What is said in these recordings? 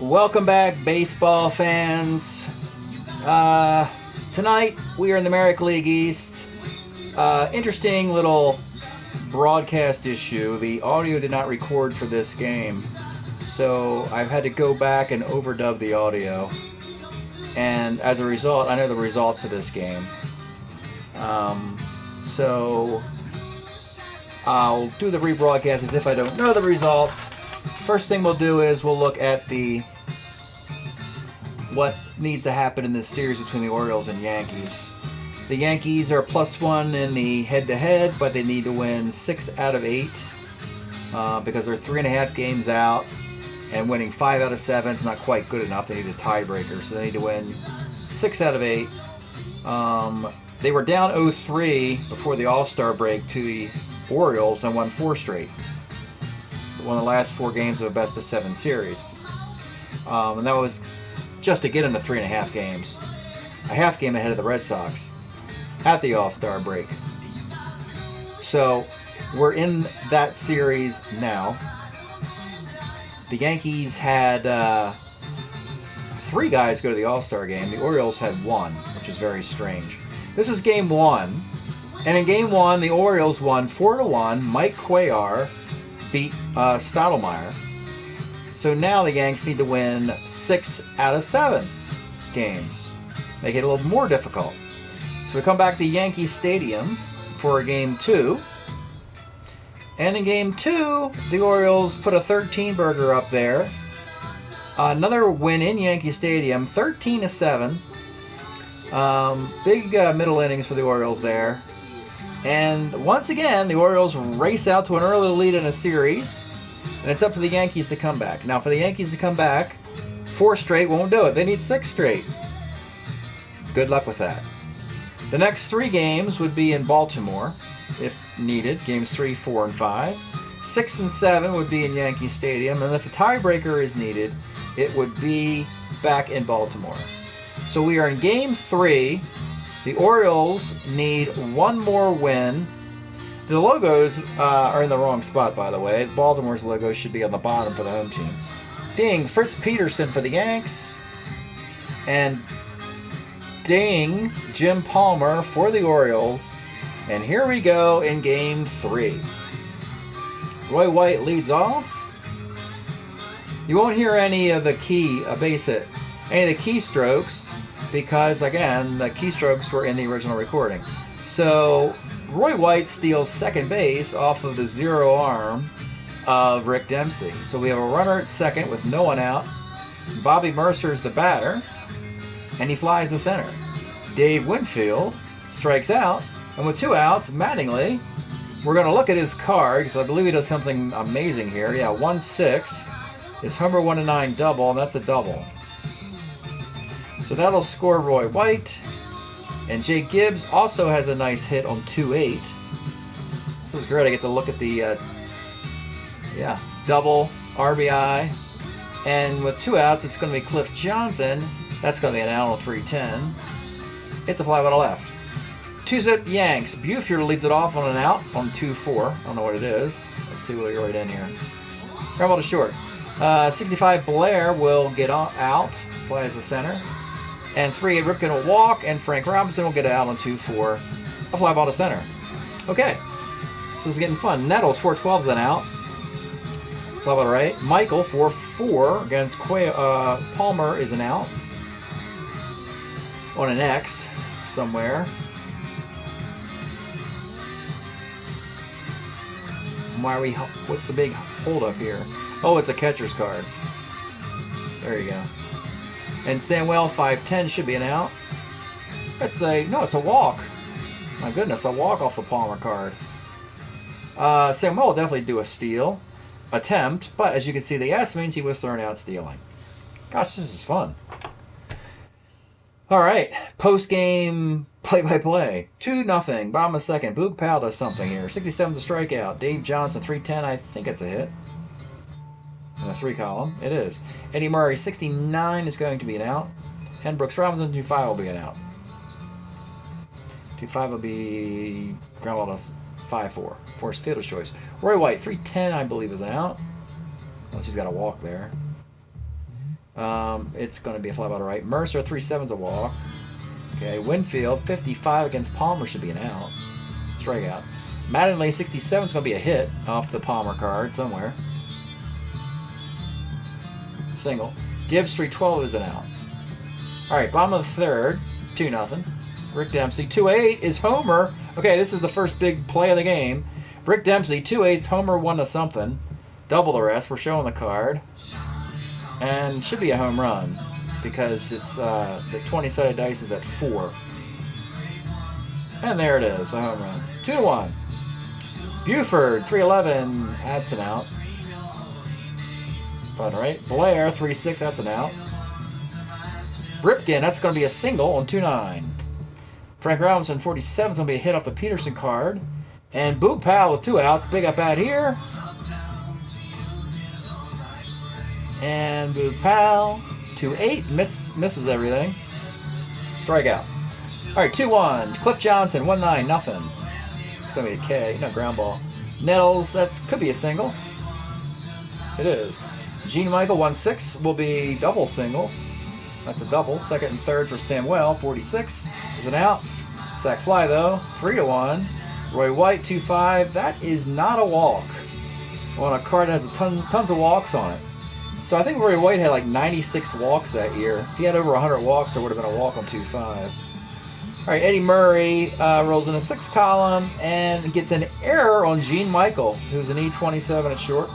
Welcome back, baseball fans. Tonight we are in the American League East. Interesting little broadcast issue. The audio did not record for this game, so I've had to go back and overdub the audio. And as a result, I know the results of this game. So I'll do the rebroadcast as if I don't know the results. First thing we'll do is we'll look at what needs to happen in this series between the Orioles and Yankees. The Yankees are +1 in the head-to-head, but they need to win 6 out of 8 because they're 3.5 games out, and winning 5 out of 7 is not quite good enough. They need a tiebreaker, so they need to win 6 out of 8. They were down 0-3 before the All-Star break to the Orioles and won 4 straight. One of the last 4 games of a best-of-7 series. And that was just to get into 3.5 games. A half game ahead of the Red Sox at the All-Star break. So we're in that series now. The Yankees had 3 guys go to the All-Star game. The Orioles had 1, which is very strange. This is game 1. And in game 1, the Orioles won 4-1. Mike Cuellar beat Strat-O-Matic. So now the Yanks need to win 6 out of 7 games. Make it a little more difficult. So we come back to Yankee Stadium for game 2. And in game 2, the Orioles put a 13-burger up there. Another win in Yankee Stadium, 13-7. Big middle innings for the Orioles there. And once again, the Orioles race out to an early lead in a series, and it's up to the Yankees to come back. Now, for the Yankees to come back, 4 straight won't do it. They need 6 straight. Good luck with that. The next 3 games would be in Baltimore, if needed, games 3, 4, and 5. 6 and 7 would be in Yankee Stadium, and if a tiebreaker is needed, it would be back in Baltimore. So we are in game 3. The Orioles need 1 more win. The logos are in the wrong spot, by the way. Baltimore's logo should be on the bottom for the home team. Ding, Fritz Peterson for the Yanks. And ding, Jim Palmer for the Orioles. And here we go in game 3. Roy White leads off. You won't hear any of the any of the keystrokes, because, again, the keystrokes were in the original recording. So Roy White steals second base off of the zero arm of Rick Dempsey. So we have a runner at second with no one out. Bobby Mercer's the batter, and he flies to center. Dave Winfield strikes out, and with 2 outs, Mattingly, we're going to look at his card, because I believe he does something amazing here. Yeah, 1-6. His homer 1-9 double, and that's a double. So that'll score Roy White. And Jake Gibbs also has a nice hit on 2-8. This is great. I get to look at the double RBI. And with 2 outs, it's going to be Cliff Johnson. That's going to be an out on 3-10. It's a fly ball to left. 2-zip Yanks. Buford leads it off on an out on 2-4. I don't know what it is. Let's see what we write in here. Ground ball to short. 65 Blair will get out. Flies to center. And 3-8 Ripken will walk, and Frank Robinson will get out on 2-4. A fly ball to center. Okay. So this is getting fun. Nettles, 4-12's then out. Fly ball to right. Michael, 4-4 against Palmer is an out. On an X somewhere. What's the big hold up here? Oh, it's a catcher's card. There you go. And Samuel, 5-10 should be an out. It's a walk. My goodness, a walk off the Palmer card. Samuel will definitely do a steal attempt, but as you can see, the S means he was thrown out stealing. Gosh, this is fun. All right, post-game play-by-play. 2-0, bottom of the second. Boog Powell does something here. 67's a strikeout. Dave Johnson, 3-10. I think it's a hit. In a 3 column. It is. Eddie Murray, 69 is going to be an out. And Brooks Robinson, 2-5 will be an out. 2-5 will be ground ball to 5-4. Forced fielder's choice. Roy White, 3-10, I believe, is an out. Unless he's got a walk there. It's going to be a fly ball to right. Mercer, 3/7's a walk. Okay, Winfield, 55 against Palmer should be an out. Strikeout. Mattingly, 67 is going to be a hit off the Palmer card somewhere. Single. Gibbs, 312 is an out. All right, bottom of the third, 2-0. Rick Dempsey, 2-8 is homer. Okay, this is the first big play of the game. Rick Dempsey, 2-8's homer, 1-0. Double the rest. We're showing the card. And should be a home run because it's the 20-sided dice is at 4. And there it is, a home run. 2-1. Buford, 311, that's an out. Bottom right. Blair, 3-6, that's an out. Ripken, that's going to be a single on 2-9. Frank Robinson, 47, is going to be a hit off the Peterson card. And Boog Powell with 2 outs. Big up bat here. And Boog Powell, 2-8, misses everything. Strikeout. All right, 2-1. Cliff Johnson, 1-9, nothing. It's going to be a K, no ground ball. Nettles, that could be a single. It is. Gene Michael, 1-6, will be double single. That's a double. Second and third for Samuel, 46 is an out. Sack fly, though, 3-1. Roy White, 2-5. That is not a walk on a card that has tons of walks on it. So I think Roy White had like 96 walks that year. If he had over 100 walks, there would have been a walk on 2-5. All right, Eddie Murray rolls in a 6th column and gets an error on Gene Michael, who's an E27 at short.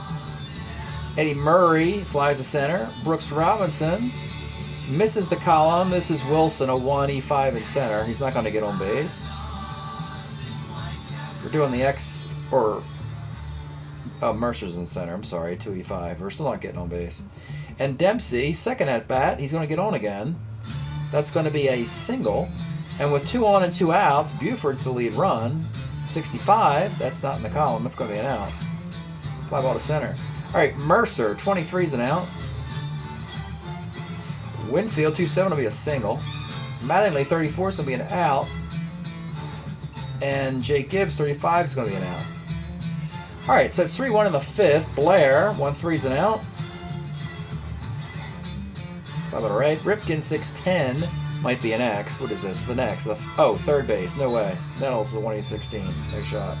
Eddie Murray flies to center. Brooks Robinson misses the column. This is Wilson, a 1, E5 in center. He's not going to get on base. We're doing the X, or Mercer's in center. I'm sorry, 2 E5. We're still not getting on base. And Dempsey, second at bat, he's going to get on again. That's going to be a single. And with 2 on and 2 outs, Buford's the lead run. 65, that's not in the column. That's going to be an out. Fly ball to center. All right, Mercer, 23 is an out. Winfield, 2-7 will be a single. Mattingly, 34 is going to be an out. And Jake Gibbs, 35 is going to be an out. All right, so it's 3-1 in the 5th. Blair, 1-3 is an out. How about right? Ripken, 6-10 might be an X. What is this? The next. Oh, third base. No way. Nettles is a 1-16. No shot.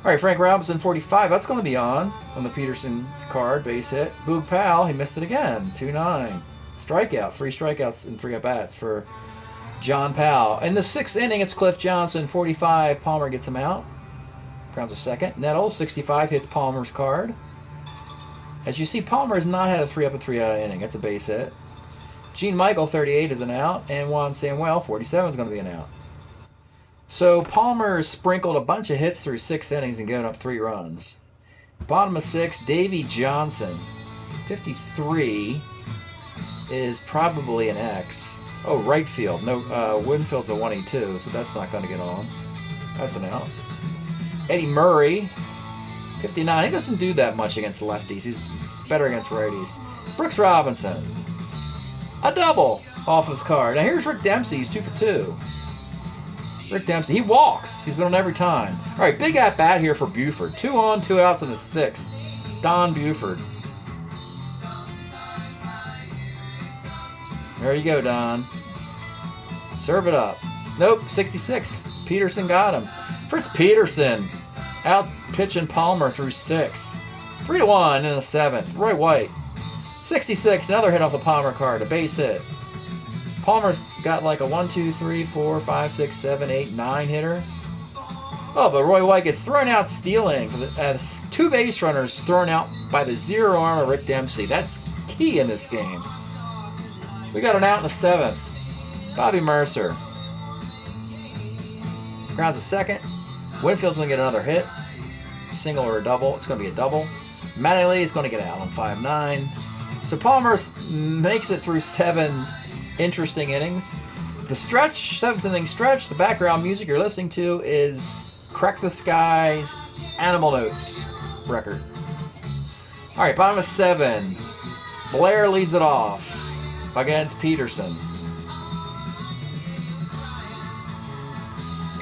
All right, Frank Robinson, 45. That's going to be on the Peterson card. Base hit. Boog Powell, he missed it again. 2-9. Strikeout. 3 strikeouts and 3 at-bats for John Powell. In the 6th inning, it's Cliff Johnson, 45. Palmer gets him out. Grounds a second. Nettles, 65, hits Palmer's card. As you see, Palmer has not had a 3-up and 3-out inning. That's a base hit. Gene Michael, 38, is an out. And Juan Samuel, 47, is going to be an out. So Palmer sprinkled a bunch of hits through 6 innings and given up 3 runs. Bottom of 6, Davey Johnson, 53, is probably an X. Oh, right field. No, Winfield's a 1-2, so that's not going to get on. That's an out. Eddie Murray, 59. He doesn't do that much against lefties. He's better against righties. Brooks Robinson, a double off his card. Now here's Rick Dempsey. He's 2 for 2. Rick Dempsey, he walks. He's been on every time. All right, big at-bat here for Buford. 2 on, 2 outs in the 6th. Don Buford. There you go, Don. Serve it up. Nope, 66. Peterson got him. Fritz Peterson out pitching Palmer through 6. 3-1 in the 7th. Roy White, 66. Another hit off the Palmer card. A base hit. Palmer's got like a 1, 2, 3, 4, 5, 6, 7, 8, 9 hitter. Oh, but Roy White gets thrown out stealing. 2 base runners thrown out by the zero arm of Rick Dempsey. That's key in this game. We got an out in the 7th. Bobby Mercer. Grounds a second. Winfield's going to get another hit. Single or a double. It's going to be a double. Mattingly is going to get out on 5-9. So Palmer makes it through 7 interesting innings. The stretch, 7th inning stretch, the background music you're listening to is Crack the Sky's Animal Notes record. All right, bottom of 7. Blair leads it off against Peterson.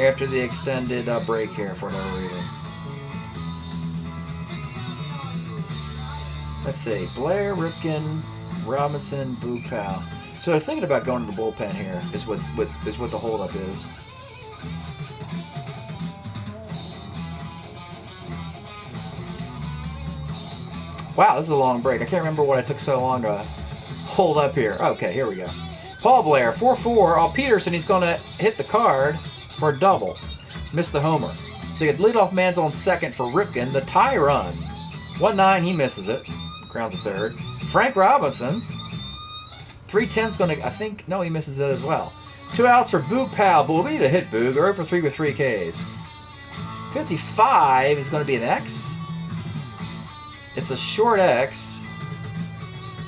After the extended break here for no reason. Let's see. Blair, Ripken, Robinson, Boog Powell. So they're thinking about going to the bullpen here. Is what the holdup is. Wow, this is a long break. I can't remember what I took so long to hold up here. Okay, here we go. Paul Blair, 4-4. Oh, Peterson, he's going to hit the card for a double. Missed the homer. So you had leadoff man's on second for Ripken. The tie run. 1-9, he misses it. Grounds a third. Frank Robinson. 3-10's going to, I think, no, he misses it as well. 2 outs for Boog Powell. But we need to hit Boog. 0 for 3 with 3 Ks. 55 is going to be an X. It's a short X.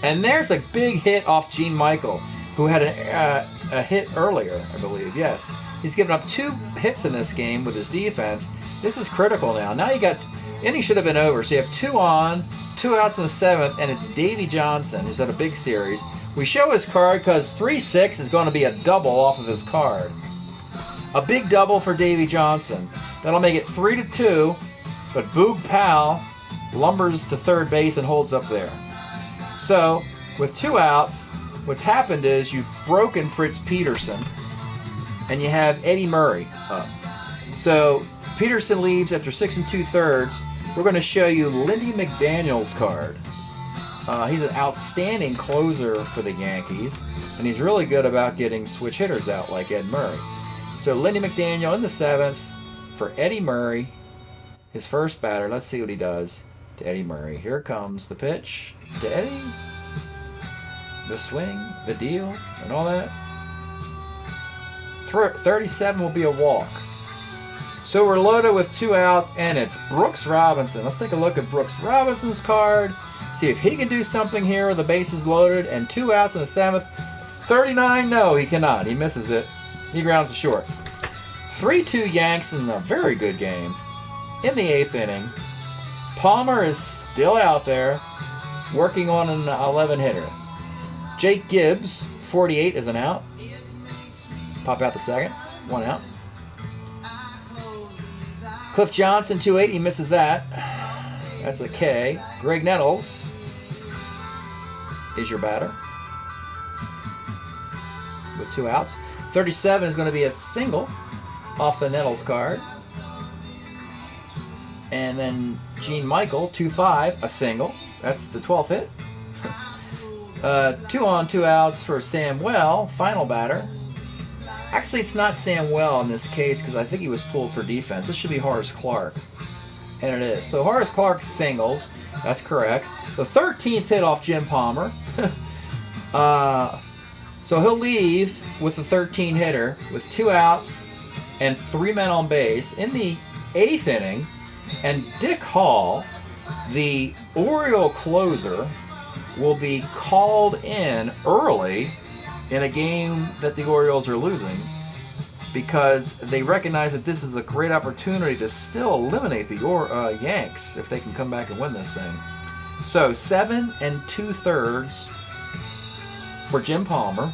And there's a big hit off Gene Michael, who had a hit earlier, I believe. Yes. He's given up 2 hits in this game with his defense. This is critical now. Now you got, inning should have been over. So you have 2 on, 2 outs in the 7th, and it's Davey Johnson, who's had a big series. We show his card because 3-6 is going to be a double off of his card. A big double for Davey Johnson. That'll make it 3-2, but Boog Powell lumbers to third base and holds up there. So, with 2 outs, what's happened is you've broken Fritz Peterson, and you have Eddie Murray up. So, Peterson leaves after 6 2/3. We're going to show you Lindy McDaniel's card. He's an outstanding closer for the Yankees, and he's really good about getting switch hitters out like Ed Murray. So, Lindy McDaniel in the 7th for Eddie Murray, his first batter. Let's see what he does to Eddie Murray. Here comes the pitch to Eddie. The swing, the deal, and all that. 37 will be a walk. So we're loaded with 2 outs, and it's Brooks Robinson. Let's take a look at Brooks Robinson's card. See if he can do something here with the bases loaded, and 2 outs in the 7th. 39, no, he cannot. He misses it. He grounds to short. 3-2 Yanks in a very good game. In the 8th inning, Palmer is still out there working on an 11-hitter. Jake Gibbs, 48, is an out. Pop out the second. 1 out. Cliff Johnson, 2-8. He misses that. That's a K. Greg Nettles is your batter with 2 outs. 37 is going to be a single off the Nettles card. And then Gene Michael, 2-5, a single. That's the 12th hit. 2 on, 2 outs for Sam Well, final batter. Actually, it's not Sam Well in this case because I think he was pulled for defense. This should be Horace Clark. And it is. So Horace Clark singles. That's correct. The 13th hit off Jim Palmer. So he'll leave with the 13 hitter with 2 outs and 3 men on base in the 8th inning. And Dick Hall, the Oriole closer, will be called in early in a game that the Orioles are losing because they recognize that this is a great opportunity to still eliminate the Yanks if they can come back and win this thing. So 7 2/3 for Jim Palmer.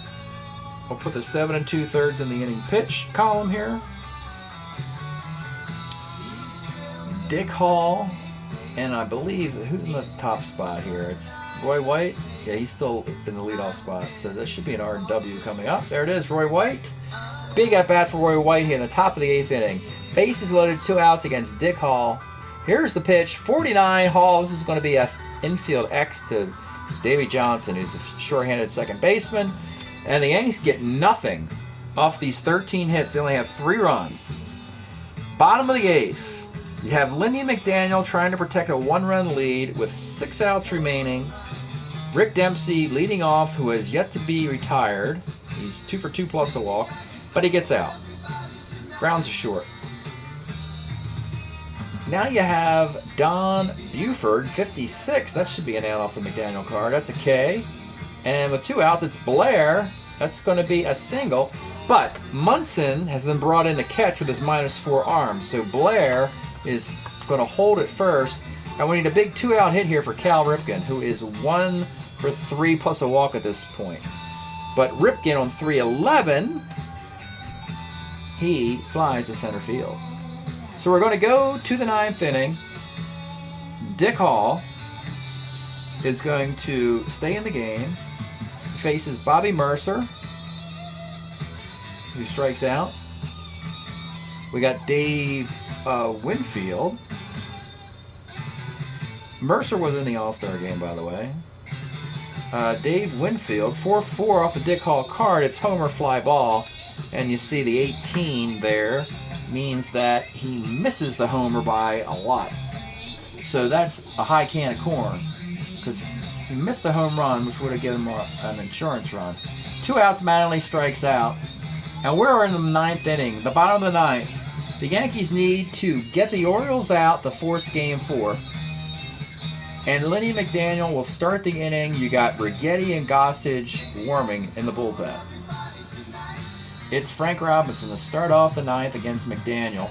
We'll put the 7 2/3 in the inning pitch column here. Dick Hall, and I believe, who's in the top spot here? It's Roy White. Yeah, he's still in the leadoff spot, so there should be an R&W coming up. There it is, Roy White. Big at-bat for Roy White here in the top of the 8th inning. Bases loaded, 2 outs against Dick Hall. Here's the pitch, 49, Hall. This is going to be an infield X to Davey Johnson, who's a short-handed second baseman. And the Yankees get nothing off these 13 hits. They only have 3 runs. Bottom of the 8th. You have Lindy McDaniel trying to protect a 1-run lead with 6 outs remaining. Rick Dempsey leading off, who has yet to be retired. He's 2 for 2 plus a walk, but he gets out. Grounds are short. Now you have Don Buford, 56. That should be an out off the McDaniel card. That's a K. And with 2 outs, it's Blair. That's going to be a single. But Munson has been brought in to catch with his -4 arm. So Blair is going to hold it first. And we need a big 2-out hit here for Cal Ripken, who is 1 for 3 plus a walk at this point. But Ripken on 3-11, he flies to center field. So we're going to go to the 9th inning. Dick Hall is going to stay in the game. faces Bobby Mercer, who strikes out. We got Dave Winfield. Mercer was in the All-Star game, by the way. Dave Winfield, 4-4 off the Dick Hall card. It's homer fly ball. And you see the 18 there means that he misses the homer by a lot. So that's a high can of corn, because he missed the home run, which would have given him an insurance run. 2 outs, Mattingly strikes out. And we're in the 9th inning, the bottom of the 9th. The Yankees need to get the Orioles out to force Game 4. And Lenny McDaniel will start the inning. You got Righetti and Gossage warming in the bullpen. It's Frank Robinson to start off the 9th against McDaniel.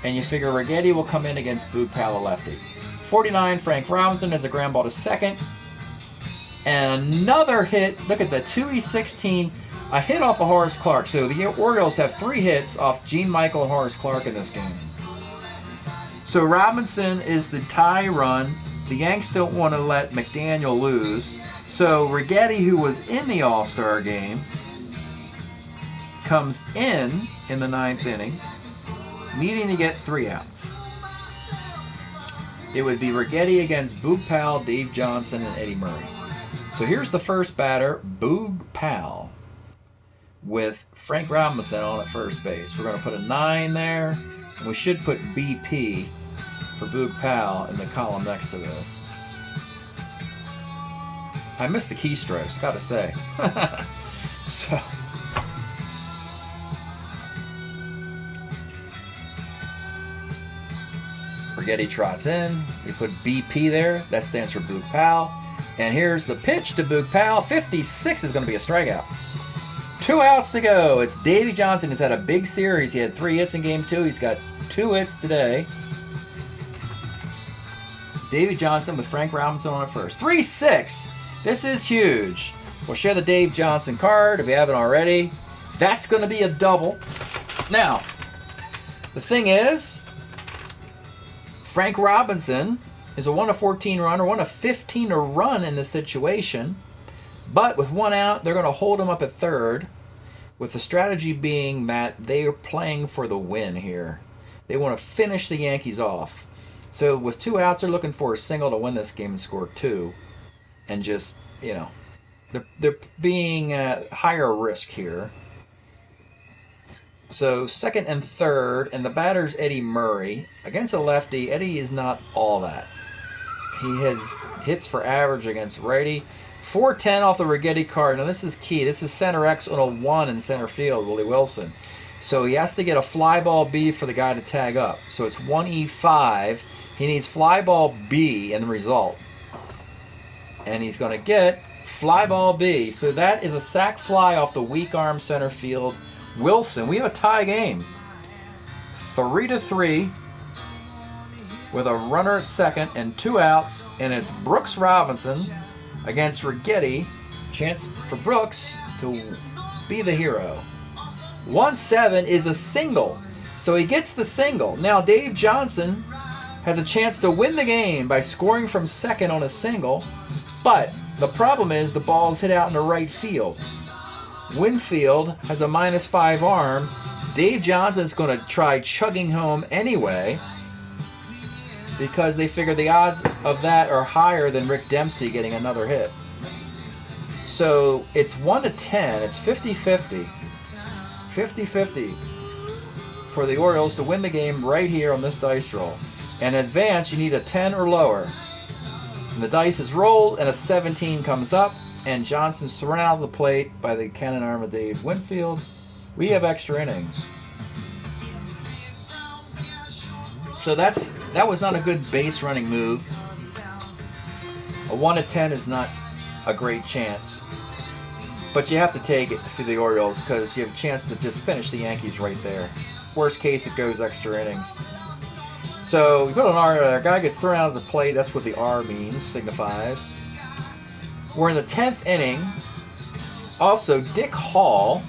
And you figure Righetti will come in against Boog Powell, lefty. 49, Frank Robinson has a ground ball to second. And another hit. Look at the 2E16. A hit off of Horace Clarke. So the Orioles have 3 hits off Gene Michael and Horace Clarke in this game. So Robinson is the tie run. The Yanks don't want to let McDaniel lose. So Righetti, who was in the All-Star game, comes in the 9th inning, needing to get 3 outs. It would be Righetti against Boog Powell, Dave Johnson, and Eddie Murray. So here's the first batter, Boog Powell, with Frank Robinson on at first base. We're going to put a 9 there, and we should put BP for Boog Powell in the column next to this. I missed the keystrokes, gotta say. So Righetti trots in. We put BP there. That stands for Boog Powell. And here's the pitch to Boog Powell. 56 is going to be a strikeout. 2 outs to go. It's Davey Johnson. He's had a big series. He had 3 hits in Game 2. He's got 2 hits today. Davey Johnson with Frank Robinson on at first. 3-6. This is huge. We'll share the Dave Johnson card if you haven't already. That's going to be a double. Now, the thing is, Frank Robinson is a 1-14 runner, 1-15 to run in this situation. But with 1 out, they're going to hold him up at third, with the strategy being that they are playing for the win here. They want to finish the Yankees off. So with 2 outs, they're looking for a single to win this game and score 2. And just, you know, they're being higher risk here. So 2nd and 3rd, and the batter's Eddie Murray. Against a lefty, Eddie is not all that. He has hits for average against righty. 4-10 off the Righetti card. Now this is key. This is center X on a 1 in center field, Willie Wilson. So he has to get a fly ball B for the guy to tag up. So it's 1E5. He needs fly ball B in the result. And he's going to get fly ball B. So that is a sac fly off the weak arm center field Wilson. We have a tie game. 3-3 with a runner at second and 2 outs. And it's Brooks Robinson against Righetti. Chance for Brooks to be the hero. 1-7 is a single. So he gets the single. Now Dave Johnson has a chance to win the game by scoring from second on a single. But the problem is the ball's hit out in the right field. Winfield has a -5 arm. Dave Johnson's going to try chugging home anyway, because they figure the odds of that are higher than Rick Dempsey getting another hit. So it's 1-10. It's 50-50. 50-50 for the Orioles to win the game right here on this dice roll. And advance, you need a 10 or lower. And the dice is rolled, and a 17 comes up, and Johnson's thrown out of the plate by the cannon arm of Dave Winfield. We have extra innings. So that was not a good base running move. A 1-10 is not a great chance. But you have to take it for the Orioles because you have a chance to just finish the Yankees right there. Worst case, it goes extra innings. So we put an R, our guy gets thrown out of the plate. That's what the R means, signifies. We're in the 10th inning. Also, Dick Hall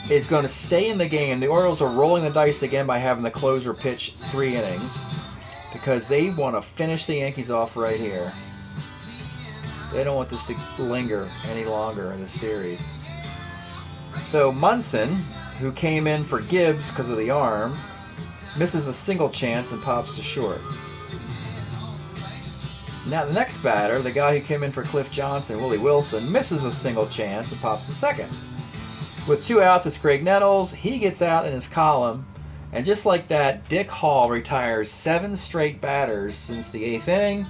is going to stay in the game. The Orioles are rolling the dice again by having the closer pitch 3 innings because they want to finish the Yankees off right here. They don't want this to linger any longer in this series. So Munson, who came in for Gibbs because of the arm, misses a single chance and pops to short. Now the next batter, the guy who came in for Cliff Johnson, Willie Wilson, misses a single chance and pops to second. With 2 outs, it's Greg Nettles. He gets out in his column, and just like that, Dick Hall retires 7 straight batters since the 8th inning.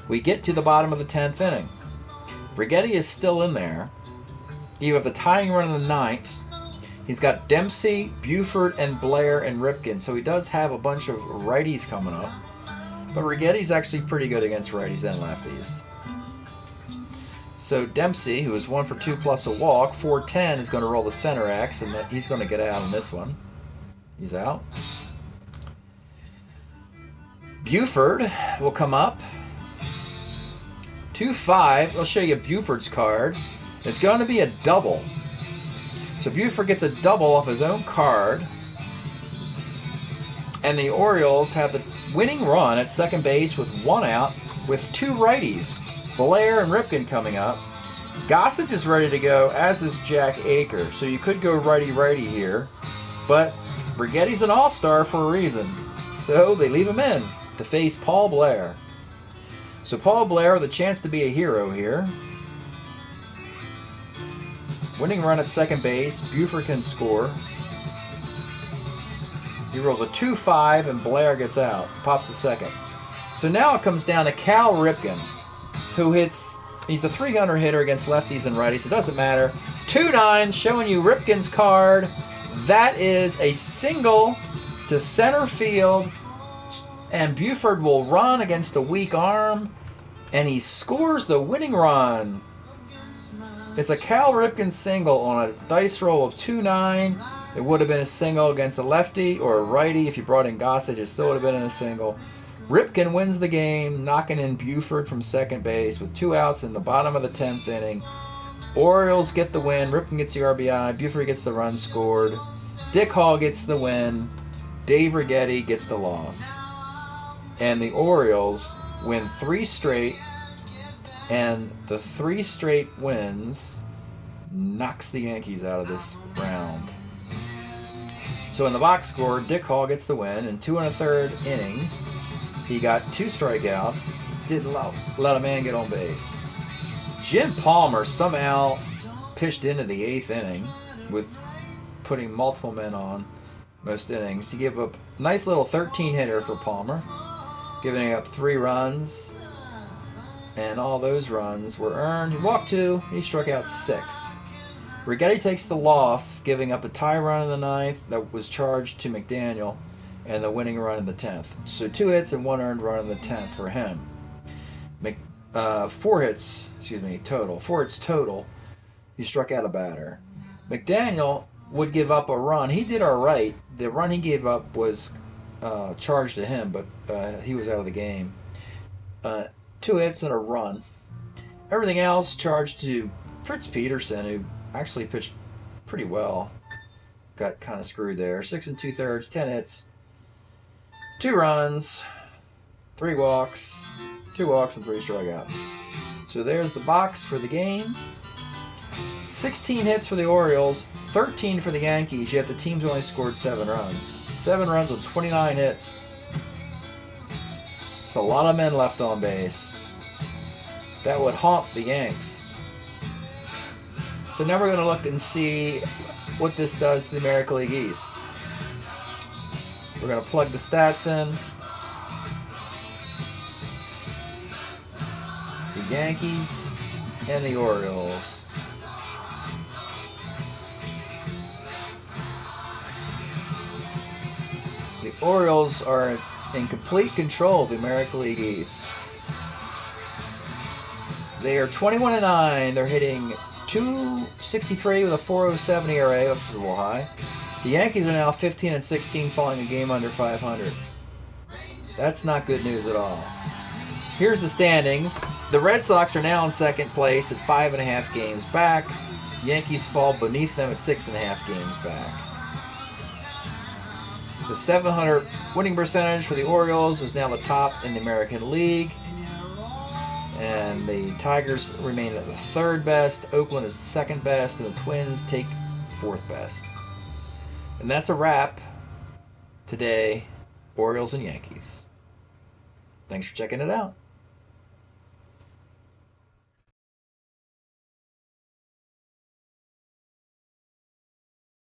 We get to the bottom of the 10th inning. Righetti is still in there. You have the tying run in the 9th. He's got Dempsey, Buford, and Blair and Ripken, so he does have a bunch of righties coming up. But Righetti's actually pretty good against righties and lefties. So Dempsey, who is 1 for 2 plus a walk, 4-10, is going to roll the center X, and he's going to get out on this one. He's out. Buford will come up. 2-5. I'll show you Buford's card. It's going to be a double. So Buford gets a double off his own card. And the Orioles have the winning run at second base with 1 out with 2 righties. Blair and Ripken coming up. Gossage is ready to go, as is Jack Aker. So you could go righty-righty here. But Righetti's an all-star for a reason. So they leave him in to face Paul Blair. So Paul Blair with a chance to be a hero here. Winning run at second base. Buford can score. He rolls a 2-5 and Blair gets out. Pops to second. So now it comes down to Cal Ripken, who hits, he's a 300 hitter against lefties and righties. It doesn't matter. 2-9, showing you Ripken's card. That is a single to center field. And Buford will run against a weak arm. And he scores the winning run. It's a Cal Ripken single on a dice roll of 2-9. It would have been a single against a lefty or a righty. If you brought in Gossage, it still would have been in a single. Ripken wins the game, knocking in Buford from second base with 2 outs in the bottom of the 10th inning. Orioles get the win. Ripken gets the RBI. Buford gets the run scored. Dick Hall gets the win. Dave Righetti gets the loss. And the Orioles win 3 straight. And the 3 straight wins knocks the Yankees out of this round. So in the box score, Dick Hall gets the win in 2 1/3 innings. He got 2 strikeouts. Didn't let a man get on base. Jim Palmer somehow pitched into the 8th inning with putting multiple men on most innings. He gave up a nice little 13 hitter for Palmer, giving up 3 runs. And all those runs were earned. He walked 2. He struck out 6. Righetti takes the loss, giving up the tie run in the 9th that was charged to McDaniel and the winning run in the 10th. So 2 hits and 1 earned run in the 10th for him. 4 hits total. 4 hits total. He struck out a batter. McDaniel would give up a run. He did all right. The run he gave up was charged to him, but he was out of the game. 2 hits and a run. Everything else charged to Fritz Peterson, who actually pitched pretty well. Got kind of screwed there. 6 2/3, 10 hits, 2 runs, 3 walks, 2 walks and 3 strikeouts. So there's the box for the game. 16 hits for the Orioles, 13 for the Yankees, yet the teams only scored 7 runs. 7 runs with 29 hits. It's a lot of men left on base. That would haunt the Yanks. So now we're going to look and see what this does to the American League East. We're going to plug the stats in. The Yankees and the Orioles. The Orioles are in complete control of the American League East. They are 21-9. They're hitting .263 with a .407 ERA, which is a little high. The Yankees are now 15-16, falling a game under .500. That's not good news at all. Here's the standings. The Red Sox are now in second place at 5.5 games back. Yankees fall beneath them at 6.5 games back. The .700 winning percentage for the Orioles is now the top in the American League. And the Tigers remain at the third best. Oakland is second best, and the Twins take fourth best. And that's a wrap today. Orioles and Yankees. Thanks for checking it out.